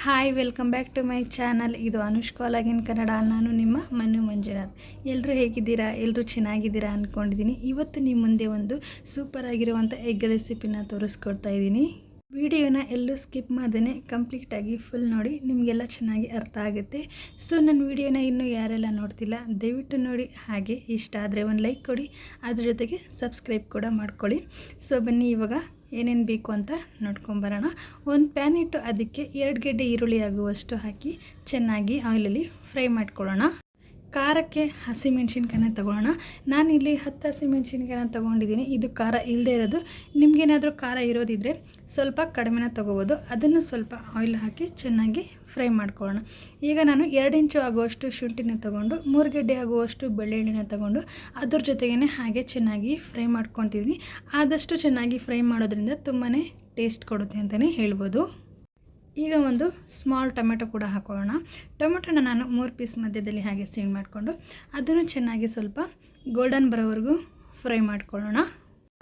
Hi welcome back to my channel. ಇದು Anushka login Kannada. ನಾನು ನಿಮ್ಮ ಮನು ಮಂಜುನಾಥ್. ಎಲ್ಲರೂ ಹೇಗಿದ್ದೀರಾ? ಎಲ್ಲರೂ ಚೆನ್ನಾಗಿದ್ದೀರಾ ಅಂದ್ಕೊಂಡಿದ್ದೀನಿ. ಇವತ್ತು ನಿಮ್ಮ ಮುಂದೆ ಒಂದು ಸೂಪರ್ ಆಗಿರುವಂಥ ಎಗ್ ರೆಸಿಪಿನ ತೋರಿಸ್ಕೊಡ್ತಾ ಇದ್ದೀನಿ. ವಿಡಿಯೋನ ಎಲ್ಲೂ ಸ್ಕಿಪ್ ಮಾಡ್ದೇ ಕಂಪ್ಲೀಟಾಗಿ ಫುಲ್ ನೋಡಿ, ನಿಮಗೆಲ್ಲ ಚೆನ್ನಾಗಿ ಅರ್ಥ ಆಗುತ್ತೆ. ಸೊ ನನ್ನ ವಿಡಿಯೋನ ಇನ್ನೂ ಯಾರೆಲ್ಲ ನೋಡ್ತಿಲ್ಲ ದಯವಿಟ್ಟು ನೋಡಿ, ಹಾಗೆ ಇಷ್ಟ ಆದರೆ ಒಂದು ಲೈಕ್ ಕೊಡಿ, ಅದ್ರ ಜೊತೆಗೆ ಸಬ್ಸ್ಕ್ರೈಬ್ ಕೂಡ ಮಾಡ್ಕೊಳ್ಳಿ. ಸೊ ಬನ್ನಿ ಇವಾಗ ಏನೇನು ಬೇಕು ಅಂತ ನೋಡ್ಕೊಂಬರೋಣ. ಒಂದು ಪ್ಯಾನ್ ಇಟ್ಟು ಅದಕ್ಕೆ 2 ಗೆಡ್ಡೆ ಈರುಳ್ಳಿ ಆಗುವಷ್ಟು ಹಾಕಿ ಚೆನ್ನಾಗಿ ಆಯಿಲಲ್ಲಿ ಫ್ರೈ ಮಾಡ್ಕೊಳ್ಳೋಣ. ಖಾರಕ್ಕೆ ಹಸಿಮೆಣ್ಸಿನ್ಕಾಯಿನ ತೊಗೊಳ್ಳೋಣ. ನಾನಿಲ್ಲಿ 10 ಹಸಿಮೆಣ್ಸಿನ್ಕಾಯಿನ ತೊಗೊಂಡಿದ್ದೀನಿ. ಇದು ಖಾರ ಇಲ್ಲದೆ ಇರೋದು. ನಿಮಗೇನಾದರೂ ಖಾರ ಇರೋದಿದ್ದರೆ ಸ್ವಲ್ಪ ಕಡಿಮೆನ ತೊಗೋಬೋದು. ಅದನ್ನು ಸ್ವಲ್ಪ ಆಯಿಲ್ ಹಾಕಿ ಚೆನ್ನಾಗಿ ಫ್ರೈ ಮಾಡ್ಕೊಳ್ಳೋಣ. ಈಗ ನಾನು 2 ಇಂಚು ಆಗುವಷ್ಟು ಶುಂಠಿನ ತೊಗೊಂಡು 3 ಗೆಡ್ಡೆ ಆಗುವಷ್ಟು ಬೆಳ್ಳುಳ್ಳಿನ ತೊಗೊಂಡು ಅದ್ರ ಜೊತೆಗೇ ಹಾಗೆ ಚೆನ್ನಾಗಿ ಫ್ರೈ ಮಾಡ್ಕೊತಿದ್ದೀನಿ. ಆದಷ್ಟು ಚೆನ್ನಾಗಿ ಫ್ರೈ ಮಾಡೋದ್ರಿಂದ ತುಂಬಾ ಟೇಸ್ಟ್ ಕೊಡುತ್ತೆ ಅಂತಲೇ ಹೇಳ್ಬೋದು. ಈಗ ಒಂದು ಸ್ಮಾಲ್ ಟೊಮೆಟೊ ಕೂಡ ಹಾಕೊಳ್ಳೋಣ. ಟೊಮೆಟೊನ ನಾನು 3 ಪೀಸ್ ಮಧ್ಯದಲ್ಲಿ ಹಾಗೆ ಸೀಣ್ ಮಾಡಿಕೊಂಡು ಅದನ್ನು ಚೆನ್ನಾಗಿ ಸ್ವಲ್ಪ ಗೋಲ್ಡನ್ ಬರೋವರೆಗೂ ಫ್ರೈ ಮಾಡ್ಕೊಳ್ಳೋಣ.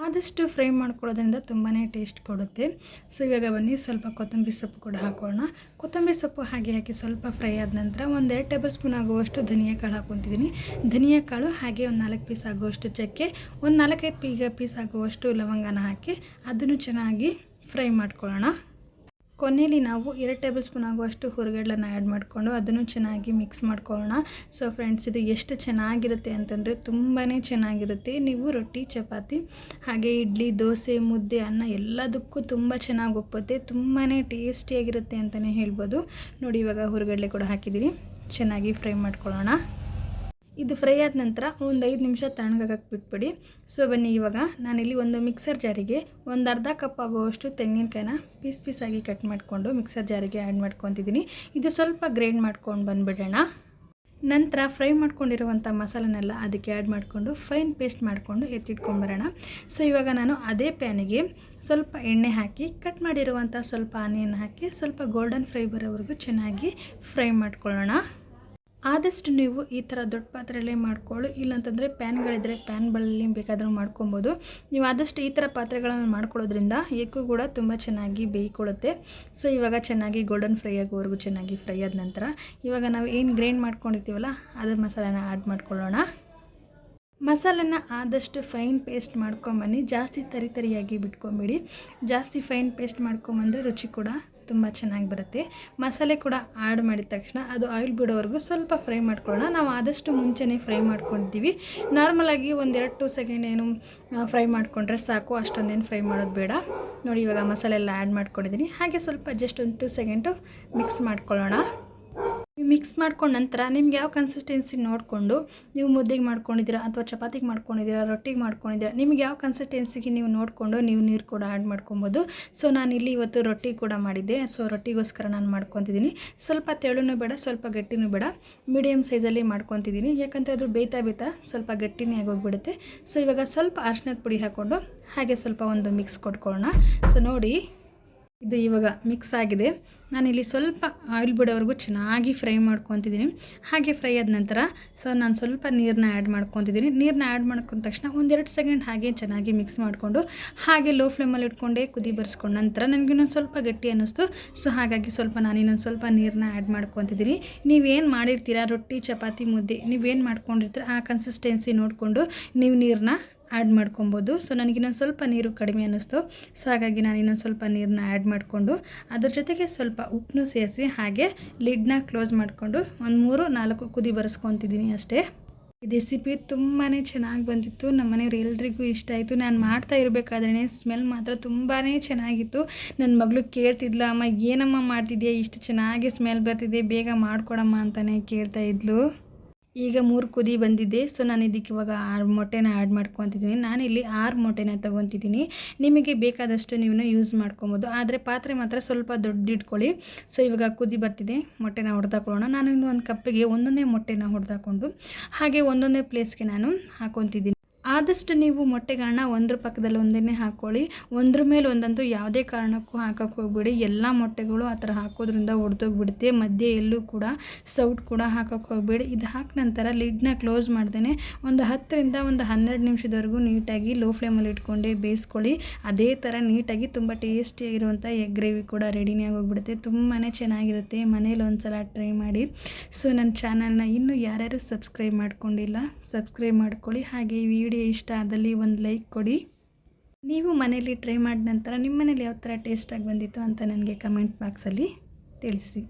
ಆದಷ್ಟು ಫ್ರೈ ಮಾಡ್ಕೊಳ್ಳೋದ್ರಿಂದ ತುಂಬಾ ಟೇಸ್ಟ್ ಕೊಡುತ್ತೆ. ಸೊ ಇವಾಗ ಬನ್ನಿ ಸ್ವಲ್ಪ ಕೊತ್ತಂಬರಿ ಸೊಪ್ಪು ಕೂಡ ಹಾಕೊಳ್ಳೋಣ. ಕೊತ್ತಂಬರಿ ಸೊಪ್ಪು ಹಾಗೆ ಹಾಕಿ ಸ್ವಲ್ಪ ಫ್ರೈ ಆದ ನಂತರ 1-2 ಟೇಬಲ್ ಸ್ಪೂನ್ ಆಗುವಷ್ಟು ಧನಿಯಾ ಕಾಳು ಹಾಕ್ಕೊತಿದ್ದೀನಿ. ಧನಿಯಾ ಕಾಳು ಹಾಗೆ ಒಂದು 4 ಪೀಸ್ ಆಗುವಷ್ಟು ಚಕ್ಕೆ, ಒಂದು 4-5 ಪೀಸ್ ಆಗುವಷ್ಟು ಲವಂಗನ ಹಾಕಿ ಅದನ್ನು ಚೆನ್ನಾಗಿ ಫ್ರೈ ಮಾಡ್ಕೊಳ್ಳೋಣ. ಕೊನೆಯಲ್ಲಿ ನಾವು 2 ಟೇಬಲ್ ಸ್ಪೂನ್ ಆಗುವಷ್ಟು ಹುರಿಗಡಲೆನ ಆ್ಯಡ್ ಮಾಡಿಕೊಂಡು ಅದನ್ನು ಚೆನ್ನಾಗಿ ಮಿಕ್ಸ್ ಮಾಡ್ಕೊಳ್ಳೋಣ. ಸೊ ಫ್ರೆಂಡ್ಸ್, ಇದು ಎಷ್ಟು ಚೆನ್ನಾಗಿರುತ್ತೆ ಅಂತಂದರೆ ತುಂಬಾ ಚೆನ್ನಾಗಿರುತ್ತೆ. ನೀವು ರೊಟ್ಟಿ, ಚಪಾತಿ, ಹಾಗೆ ಇಡ್ಲಿ, ದೋಸೆ, ಮುದ್ದೆ, ಅನ್ನ ಎಲ್ಲದಕ್ಕೂ ತುಂಬ ಚೆನ್ನಾಗಿ ಒಪ್ಪುತ್ತೆ. ತುಂಬಾ ಟೇಸ್ಟಿಯಾಗಿರುತ್ತೆ ಅಂತಲೇ ಹೇಳ್ಬೋದು. ನೋಡಿ ಇವಾಗ ಹುರಿಗಡಲೆ ಕೂಡ ಹಾಕಿದ್ದೀನಿ, ಚೆನ್ನಾಗಿ ಫ್ರೈ ಮಾಡ್ಕೊಳ್ಳೋಣ. ಇದು ಫ್ರೈ ಆದ ನಂತರ ಒಂದು 5 ನಿಮಿಷ ತಣ್ಣಗಾಗಕ್ಕೆ ಬಿಟ್ಬಿಡಿ. ಸೊ ಬನ್ನಿ ಇವಾಗ ನಾನಿಲ್ಲಿ ಒಂದು ಮಿಕ್ಸರ್ ಜಾರಿಗೆ ಒಂದು ಅರ್ಧ ಕಪ್ ಆಗುವಷ್ಟು ತೆಂಗಿನಕಾಯಿನ ಪೀಸ್ ಆಗಿ ಕಟ್ ಮಾಡಿಕೊಂಡು ಮಿಕ್ಸರ್ ಜಾರಿಗೆ ಆ್ಯಡ್ ಮಾಡ್ಕೊತಿದ್ದೀನಿ. ಇದು ಸ್ವಲ್ಪ ಗ್ರೈಂಡ್ ಮಾಡ್ಕೊಂಡು ಬಂದುಬಿಡೋಣ. ನಂತರ ಫ್ರೈ ಮಾಡ್ಕೊಂಡಿರುವಂಥ ಮಸಾಲನೆಲ್ಲ ಅದಕ್ಕೆ ಆ್ಯಡ್ ಮಾಡಿಕೊಂಡು ಫೈನ್ ಪೇಸ್ಟ್ ಮಾಡಿಕೊಂಡು ಎತ್ತಿಟ್ಕೊಂಬರೋಣ. ಸೊ ಇವಾಗ ನಾನು ಅದೇ ಪ್ಯಾನಿಗೆ ಸ್ವಲ್ಪ ಎಣ್ಣೆ ಹಾಕಿ ಕಟ್ ಮಾಡಿರುವಂಥ ಸ್ವಲ್ಪ ಆನಿಯನ್ ಹಾಕಿ ಸ್ವಲ್ಪ ಗೋಲ್ಡನ್ ಫ್ರೈ ಬರೋವರೆಗೂ ಚೆನ್ನಾಗಿ ಫ್ರೈ ಮಾಡ್ಕೊಳ್ಳೋಣ. ಆದಷ್ಟು ನೀವು ಈ ಥರ ದೊಡ್ಡ ಪಾತ್ರೆಯಲ್ಲೇ ಮಾಡ್ಕೊಳ್ಳಿ, ಇಲ್ಲಾಂತಂದರೆ ಪ್ಯಾನ್ಗಳಿದ್ದರೆ ಪ್ಯಾನ್ಗಳಲ್ಲಿ ಬೇಕಾದರೂ ಮಾಡ್ಕೊಬೋದು. ನೀವು ಆದಷ್ಟು ಈ ಥರ ಪಾತ್ರೆಗಳನ್ನು ಮಾಡ್ಕೊಳ್ಳೋದ್ರಿಂದ ಎಗ್ಗು ಕೂಡ ತುಂಬ ಚೆನ್ನಾಗಿ ಬೇಯ್ಕೊಳ್ಳುತ್ತೆ. ಸೊ ಇವಾಗ ಚೆನ್ನಾಗಿ ಗೋಲ್ಡನ್ ಫ್ರೈ ಆಗೋವರೆಗೂ ಚೆನ್ನಾಗಿ ಫ್ರೈ ಆದ ನಂತರ ಇವಾಗ ನಾವು ಏನು ಗ್ರೈಂಡ್ ಮಾಡ್ಕೊಂಡಿರ್ತೀವಲ್ಲ ಅದ್ರ ಮಸಾಲೆನ ಆ್ಯಡ್ ಮಾಡ್ಕೊಳ್ಳೋಣ. ಮಸಾಲೆನ ಆದಷ್ಟು ಫೈನ್ ಪೇಸ್ಟ್ ಮಾಡ್ಕೊಂಬನ್ನಿ, ಜಾಸ್ತಿ ತರಿಯಾಗಿ ಬಿಟ್ಕೊಂಬಿಡಿ. ಜಾಸ್ತಿ ಫೈನ್ ಪೇಸ್ಟ್ ಮಾಡ್ಕೊಂಬಂದರೆ ರುಚಿ ಕೂಡ ತುಂಬ ಚೆನ್ನಾಗಿ ಬರುತ್ತೆ. ಮಸಾಲೆ ಕೂಡ ಆ್ಯಡ್ ಮಾಡಿದ ತಕ್ಷಣ ಅದು ಆಯಿಲ್ ಬಿಡೋವರೆಗೂ ಸ್ವಲ್ಪ ಫ್ರೈ ಮಾಡ್ಕೊಳ್ಳೋಣ. ನಾವು ಆದಷ್ಟು ಮುಂಚೆನೇ ಫ್ರೈ ಮಾಡ್ಕೊಂಡಿದ್ದೀವಿ. ನಾರ್ಮಲಾಗಿ 1-2 ಸೆಕೆಂಡ್ ಏನು ಫ್ರೈ ಮಾಡಿಕೊಂಡ್ರೆ ಸಾಕು, ಅಷ್ಟೊಂದೇನು ಫ್ರೈ ಮಾಡೋದು ಬೇಡ. ನೋಡಿ ಇವಾಗ ಮಸಾಲೆ ಎಲ್ಲ ಆ್ಯಡ್ ಮಾಡ್ಕೊಂಡಿದ್ದೀನಿ. ಹಾಗೆ ಸ್ವಲ್ಪ ಜಸ್ಟ್ 1-2 ಸೆಕೆಂಡು ಮಿಕ್ಸ್ ಮಾಡ್ಕೊಳ್ಳೋಣ. ಮಿಕ್ಸ್ ಮಾಡ್ಕೊಂಡ ನಂತರ ನಿಮ್ಗೆ ಯಾವ ಕನ್ಸಿಸ್ಟೆನ್ಸಿ ನೋಡಿಕೊಂಡು ನೀವು ಮುದ್ದೆಗೆ ಮಾಡ್ಕೊಂಡಿದ್ದೀರಾ ಅಥವಾ ಚಪಾತಿಗೆ ಮಾಡ್ಕೊಂಡಿದ್ದೀರಾ, ರೊಟ್ಟಿಗೆ ಮಾಡ್ಕೊಂಡಿದ್ದೀರಾ, ನಿಮ್ಗೆ ಯಾವ ಕನ್ಸಿಸ್ಟೆನ್ಸಿಗೆ ನೀವು ನೋಡಿಕೊಂಡು ನೀವು ನೀರು ಕೂಡ ಆ್ಯಡ್ ಮಾಡ್ಕೊಬೋದು. ಸೊ ನಾನಿಲ್ಲಿ ಇವತ್ತು ರೊಟ್ಟಿ ಕೂಡ ಮಾಡಿದ್ದೆ. ಸೊ ರೊಟ್ಟಿಗೋಸ್ಕರ ನಾನು ಮಾಡ್ಕೊತಿದ್ದೀನಿ. ಸ್ವಲ್ಪ ತೆಳುನೂ ಬೇಡ, ಸ್ವಲ್ಪ ಗಟ್ಟಿನೂ ಬೇಡ, ಮೀಡಿಯಮ್ ಸೈಜಲ್ಲಿ ಮಾಡ್ಕೊತಿದ್ದೀನಿ. ಯಾಕಂದರೆ ಅದು ಬೇಯ್ತಾ ಸ್ವಲ್ಪ ಗಟ್ಟಿನೇ ಆಗೋಗ್ಬಿಡುತ್ತೆ. ಸೊ ಇವಾಗ ಸ್ವಲ್ಪ ಅರಿಶಿನದ ಪುಡಿ ಹಾಕ್ಕೊಂಡು ಹಾಗೆ ಸ್ವಲ್ಪ ಒಂದು ಮಿಕ್ಸ್ ಕೊಟ್ಕೊಳ್ಳೋಣ. ಸೊ ನೋಡಿ ಇದು ಇವಾಗ ಮಿಕ್ಸ್ ಆಗಿದೆ. ನಾನಿಲ್ಲಿ ಸ್ವಲ್ಪ ಆಯಿಲ್ ಬಿಡೋವರೆಗೂ ಚೆನ್ನಾಗಿ ಫ್ರೈ ಮಾಡ್ಕೊತಿದ್ದೀನಿ. ಹಾಗೆ ಫ್ರೈ ಆದ ನಂತರ ನಾನು ಸ್ವಲ್ಪ ನೀರನ್ನ ಆ್ಯಡ್ ಮಾಡ್ಕೊತಿದ್ದೀನಿ. ನೀರನ್ನ ಆ್ಯಡ್ ಮಾಡ್ಕೊಂಡ ತಕ್ಷಣ 1-2 ಸೆಕೆಂಡ್ ಹಾಗೆ ಚೆನ್ನಾಗಿ ಮಿಕ್ಸ್ ಮಾಡಿಕೊಂಡು ಹಾಗೆ ಲೋ ಫ್ಲೇಮಲ್ಲಿ ಇಟ್ಕೊಂಡೇ ಕುದಿ ಬರ್ಸ್ಕೊಂಡ ನಂತರ ನನಗೆ ಇನ್ನೊಂದು ಸ್ವಲ್ಪ ಗಟ್ಟಿ ಅನ್ನಿಸ್ತು. ಸೊ ಹಾಗಾಗಿ ನಾನು ಇನ್ನೊಂದು ಸ್ವಲ್ಪ ನೀರನ್ನ ಆ್ಯಡ್ ಮಾಡ್ಕೊತಿದ್ದೀನಿ. ನೀವೇನು ಮಾಡಿರ್ತೀರಾ, ರೊಟ್ಟಿ, ಚಪಾತಿ, ಮುದ್ದೆ ನೀವೇನು ಮಾಡ್ಕೊಂಡಿರ್ತೀರ ಆ ಕನ್ಸಿಸ್ಟೆನ್ಸಿ ನೋಡಿಕೊಂಡು ನೀವು ನೀರನ್ನ ಆ್ಯಡ್ ಮಾಡ್ಕೊಬೋದು. ಸೊ ನನಗಿನ್ನೊಂದು ಸ್ವಲ್ಪ ನೀರು ಕಡಿಮೆ ಅನ್ನಿಸ್ತು. ಸೊ ಹಾಗಾಗಿ ನಾನು ಇನ್ನೊಂದು ಸ್ವಲ್ಪ ನೀರನ್ನ ಆ್ಯಡ್ ಮಾಡಿಕೊಂಡು ಅದ್ರ ಜೊತೆಗೆ ಸ್ವಲ್ಪ ಉಪ್ಪನ್ನು ಸೇರಿಸಿ ಹಾಗೆ ಲಿಡ್ನ ಕ್ಲೋಸ್ ಮಾಡಿಕೊಂಡು ಒಂದು 3-4 ಕುದಿ ಬರೆಸ್ಕೊತಿದ್ದೀನಿ ಅಷ್ಟೇ. ಈ ರೆಸಿಪಿ ತುಂಬಾ ಚೆನ್ನಾಗಿ ಬಂದಿತ್ತು. ನಮ್ಮ ಮನೆಯವ್ರು ಎಲ್ರಿಗೂ ಇಷ್ಟ ಆಯಿತು. ನಾನು ಮಾಡ್ತಾ ಇರಬೇಕಾದ್ರೆ ಸ್ಮೆಲ್ ಮಾತ್ರ ತುಂಬಾ ಚೆನ್ನಾಗಿತ್ತು. ನನ್ನ ಮಗಳು ಕೇಳ್ತಿದ್ಲು, ಅಮ್ಮ ಏನಮ್ಮ ಮಾಡ್ತಿದ್ಯಾ, ಇಷ್ಟು ಚೆನ್ನಾಗಿ ಸ್ಮೆಲ್ ಬರ್ತಿದೆ, ಬೇಗ ಮಾಡಿಕೊಡಮ್ಮ ಅಂತಲೇ ಕೇಳ್ತಾ ಇದ್ಲು. ಈಗ 3 ಕುದಿ ಬಂದಿದೆ. ಸೊ ನಾನು ಇದಕ್ಕೆ ಇವಾಗ 6 ಮೊಟ್ಟೆನ ಆ್ಯಡ್ ಮಾಡ್ಕೊತಿದ್ದೀನಿ. ನಾನಿಲ್ಲಿ 6 ಮೊಟ್ಟೆನ ತೊಗೊತಿದ್ದೀನಿ. ನಿಮಗೆ ಬೇಕಾದಷ್ಟು ನೀವು ಯೂಸ್ ಮಾಡ್ಕೊಬೋದು, ಆದರೆ ಪಾತ್ರೆ ಮಾತ್ರ ಸ್ವಲ್ಪ ದೊಡ್ಡದಿಟ್ಕೊಳ್ಳಿ. ಸೊ ಇವಾಗ ಕುದಿ ಬರ್ತಿದೆ, ಮೊಟ್ಟೆನ ಹೊಡೆದಾಕೊಳ್ಳೋಣ. ನಾನು ಇನ್ನೊಂದು ಕಪ್ಪಿಗೆ ಒಂದೊಂದೇ ಮೊಟ್ಟೆನ ಹೊಡೆದಾಕೊಂಡು ಹಾಗೆ ಒಂದೊಂದೇ ಪ್ಲೇಸ್ಗೆ ನಾನು ಹಾಕೊತಿದ್ದೀನಿ. ಆದಷ್ಟು ನೀವು ಮೊಟ್ಟೆಗಳನ್ನ ಒಂದ್ರ ಪಕ್ಕದಲ್ಲಿ ಒಂದೇ ಹಾಕ್ಕೊಳ್ಳಿ. ಒಂದ್ರ ಮೇಲೆ ಒಂದಂತೂ ಯಾವುದೇ ಕಾರಣಕ್ಕೂ ಹಾಕಕ್ಕೆ ಹೋಗ್ಬೇಡಿ. ಎಲ್ಲ ಮೊಟ್ಟೆಗಳು ಆ ಥರ ಹಾಕೋದ್ರಿಂದ ಒಡೆದೋಗ್ಬಿಡುತ್ತೆ. ಮಧ್ಯೆ ಎಲ್ಲೂ ಕೂಡ ಸೌಟ್ ಕೂಡ ಹಾಕಕ್ಕೆ ಹೋಗಬೇಡಿ. ಇದು ಹಾಕಿ ನಂತರ ಲಿಡ್ನ ಕ್ಲೋಸ್ ಮಾಡ್ದೇ ಒಂದು 10ರಿಂದ 12 ನಿಮಿಷದವರೆಗೂ ನೀಟಾಗಿ ಲೋ ಫ್ಲೇಮಲ್ಲಿ ಇಟ್ಕೊಂಡೆ ಬೇಯಿಸ್ಕೊಳ್ಳಿ. ಅದೇ ಥರ ನೀಟಾಗಿ ತುಂಬ ಟೇಸ್ಟಿಯಾಗಿರುವಂಥ ಎಗ್ ಗ್ರೇವಿ ಕೂಡ ರೆಡಿನೇ ಆಗೋಗ್ಬಿಡುತ್ತೆ. ತುಂಬಾ ಚೆನ್ನಾಗಿರುತ್ತೆ. ಮನೇಲಿ ಒಂದ್ಸಲ ಟ್ರೈ ಮಾಡಿ. ಸೊ ನನ್ನ ಚಾನಲ್ನ ಇನ್ನೂ ಯಾರ್ಯಾರು ಸಬ್ಸ್ಕ್ರೈಬ್ ಮಾಡ್ಕೊಂಡಿಲ್ಲ ಸಬ್ಸ್ಕ್ರೈಬ್ ಮಾಡ್ಕೊಳ್ಳಿ. ಹಾಗೆ ಈ ವಿಡಿಯೋ ಇಷ್ಟ ಆದಲ್ಲಿ ಒಂದು ಲೈಕ್ ಕೊಡಿ. ನೀವು ಮನೇಲಿ ಟ್ರೈ ಮಾಡಿದ ನಂತರ ನಿಮ್ಮ ಮನೇಲಿ ಯಾವ ಥರ ಟೇಸ್ಟಾಗಿ ಬಂದಿತ್ತು ಅಂತ ನನಗೆ ಕಮೆಂಟ್ ಬಾಕ್ಸಲ್ಲಿ ತಿಳಿಸಿ.